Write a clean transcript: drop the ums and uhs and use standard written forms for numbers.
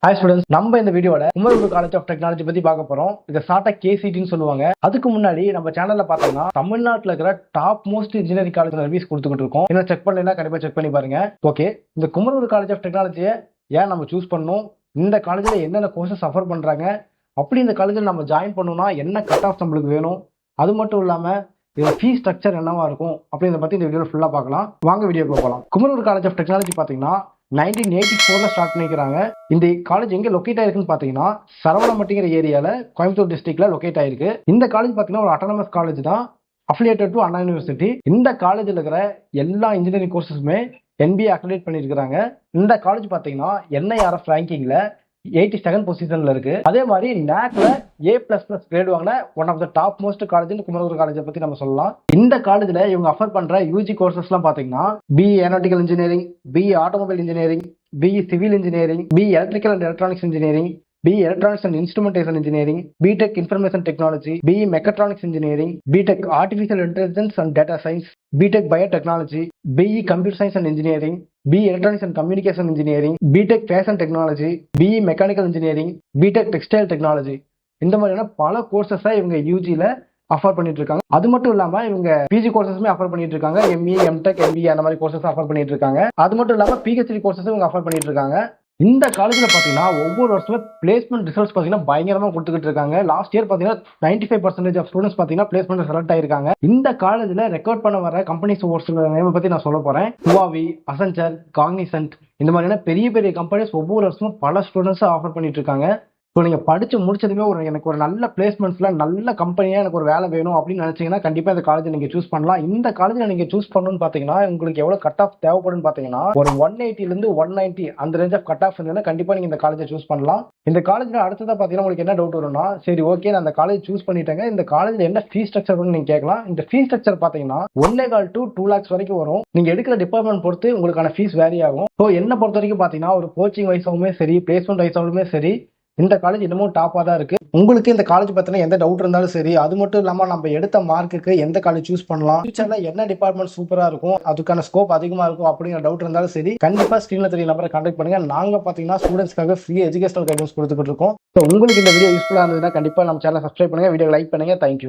Hi students, நம்ம இந்த வீடியோல குமரகுரு காலேஜ் ஆஃப் டெக்னாலஜி பத்தி பார்க்க போறோம். இத ஷார்ட்டா கேசிடின்னு சொல்லுவாங்க. அதுக்கு முன்னாடி நம்ம சேனல்ல பார்த்தோம்னா தமிழ்நாட்டுல இருக்கிற top most engineering college reviews கொடுத்துக்கிட்டு இருக்கோம். என்ன செக் பண்ணலைன்னா கண்டிப்பா செக் பண்ணி பாருங்க. ஓகே, இந்த குமரகுரு காலேஜ் ஆஃப் டெக்னாலஜியை ஏன் நம்ம சூஸ் பண்ணணும், இந்த காலேஜ்ல என்னென்ன கோர்சஸ் ஆஃபர் பண்றாங்க, அப்படி இந்த காலேஜில் நம்ம ஜாயின் பண்ணணும்னா என்ன கட் ஆஃப் நம்மளுக்கு வேணும், அது மட்டும் இல்லாம இதோட ஃபீஸ் ஸ்ட்ரக்சர் என்னவா இருக்கும் அப்படின்றத பத்தி இந்த வீடியோ ஃபுல்லா பார்க்கலாம். வாங்க வீடியோக்குள்ள போகலாம். குமரகுரு காலேஜ் ஆஃப் டெக்னாலஜி பாத்தீங்கன்னா 1984 ஸ்டார்ட் பண்ணிக்கிறாங்க. இந்த காலேஜ் எங்க லொக்கேட் ஆயிருக்குன்னு பாத்தீங்கன்னா சரவணம்பட்டிங்கிற ஏரியால கோயம்புத்தூர் டிஸ்ட்ரிக்ட்ல லொக்கேட் ஆயிருக்கு. இந்த காலேஜ் பாத்தீங்கன்னா ஒரு அட்டானமஸ் காலேஜ் தான், அஃபிலியேட்டட் டு அண்ணா யூனிவர்சிட்டி. இந்த காலேஜில் இருக்கிற எல்லா இன்ஜினியரிங் கோர்சஸுமே NBA அக்ரிடேட் பண்ணியிருக்கிறாங்க. இந்த காலேஜ் பாத்தீங்கன்னா NIRF ரேங்கிங்ல 82nd பொசிஷன்ல இருக்கு. அதே மாதிரி NACல A++ கிரேட் வாங்கின one of the top most college Kumaraguru காலேஜை பத்தி நம்ம சொல்லலாம். இந்த காலேஜ்ல இவங்க ஆஃபர் பண்ற யூஜி கோர்சஸ் எல்லாம் பாத்தீங்கன்னா BE aeronautical engineering, BE automobile engineering, BE civil engineering, BE electrical and electronics engineering, BE electronics and instrumentation engineering, BTech information technology, BE mechatronics engineering, BTech artificial intelligence and data science, BTech biotechnology, BE computer science and engineering, BE electronics and communication engineering, BTech fashion technology, BE mechanical engineering, BTech textile technology. இந்த மாதிரியான பல கோர்சஸை இவங்க யூஜில offer பண்ணிட்டு இருக்காங்க. அது மட்டும் இல்லாம இவங்க பிஜி கோர்சஸுமே ஆஃபர் பண்ணிட்டு இருக்காங்க. ME, MTech, MBA அந்த மாதிரி கோர்சஸ் ஆஃபர் பண்ணிட்டு இருக்காங்க. அது மட்டும் இல்லாம PhD கோர்சஸும் இவங்க ஆஃபர் பண்ணிட்டு இருக்காங்க. இந்த காலேஜ்ல பாத்தீங்கன்னா ஒவ்வொரு வருஷமே பிளேஸ்மெண்ட் ரிசல்ட்ஸ் பாத்தீங்கன்னா பயங்கரமா கொடுத்துக்கிட்டு இருக்காங்க. லாஸ்ட் இயர் பாத்தீங்கன்னா 95% ஆஃப் ஸ்டூடெண்ட்ஸ் பாத்தீங்கன்னா பிளேஸ்மெண்ட் செலக்ட் ஆயிருக்காங்க. இந்த காலேஜ்ல ரெக்கார்ட் பண்ண வர கம்பெனிஸ் நேம் பத்தி நான் சொல்ல போறேன். Huawei, Accenture, Cognizant இந்த மாதிரியான பெரிய பெரிய கம்பெனிஸ் ஒவ்வொரு வருஷமும் பல ஸ்டூடெண்ட்ஸ் ஆஃபர் பண்ணிட்டு இருக்காங்க. ஸோ நீங்கள் படிச்சு முடிச்சதுமே எனக்கு ஒரு நல்ல பிளேஸ்மெண்ட்ஸ்ல நல்ல கம்பெனியாக எனக்கு ஒரு வேலை வேணும் அப்படின்னு நினைச்சீங்கன்னா கண்டிப்பாக இந்த காலேஜ் நீங்கள் சூஸ் பண்ணலாம். இந்த காலேஜில் நீங்கள் சூஸ் பண்ணணும்னு பார்த்தீங்கன்னா உங்களுக்கு எவ்வளோ கட் ஆஃப் தேவைப்படுன்னு பார்த்தீங்கன்னா ஒரு 180 190 அந்த ரேஞ்ச் ஆஃப் கட் ஆஃப் இருந்ததுன்னா கண்டிப்பாக நீங்கள் இந்த காலேஜை சூஸ் பண்ணலாம். இந்த காலேஜில் அடுத்ததாக பார்த்தீங்கன்னா உங்களுக்கு என்ன டவுட் வரும்னா, சரி ஓகே நான் அந்த காலேஜ் சூஸ் பண்ணிட்டேங்க, இந்த காலேஜில் என்ன ஃபீஸ் ஸ்ட்ரக்சர் நீங்கள் கேட்கலாம். இந்த ஃபீஸ் ஸ்ட்ரக்சர் பார்த்தீங்கன்னா 1.25 to 2 lakhs வரைக்கும் வரும். நீங்கள் எடுக்கிற டிபார்ட்மெண்ட் பொறுத்து உங்களுக்கான ஃபீஸ் வேரி ஆகும். ஸோ என்ன பொறுத்த வரைக்கும் பார்த்தீங்கன்னா ஒரு கோச்சிங் வைஸாவுமே சரி, பிளேஸ்மெண்ட் வைஸாவுமே சரி, இந்த காலேஜ் இன்னமும் டாப்பா தான் இருக்கு. உங்களுக்கு இந்த காலேஜ் பத்தின எந்த டவுட் இருந்தாலும் சரி, அது மட்டும் இல்லாம நம்ம எடுத்த மார்க்குக்கு எந்த காலேஜ் சூஸ் பண்ணலாம், ஃபியூச்சர்ல என்ன டிபார்ட்மெண்ட் சூப்பரா இருக்கும், அதுக்கான ஸ்கோப் அதிகமா இருக்கும் அப்படிங்கிற டவுட் இருந்தாலும் சரி, கண்டிப்பா ஸ்கிரீன்ல தெரிய நம்பரை கான்டாக்ட் பண்ணுங்க. நாங்க பாத்தீங்கன்னா ஸ்டூடெண்ட்ஸ்க்காக ஃப்ரீ எஜுகேஷனல் கைடன்ஸ் கொடுத்துட்டு இருக்கோம். உங்களுக்கு இந்த வீடியோ யூஸ்ஃபுல்லா இருந்ததுன்னா கண்டிப்பா நம்ம சேனல் சப்ஸ்கிரைப் பண்ணுங்க, வீடியோ லைக் பண்ணுங்க. தேங்க்யூ.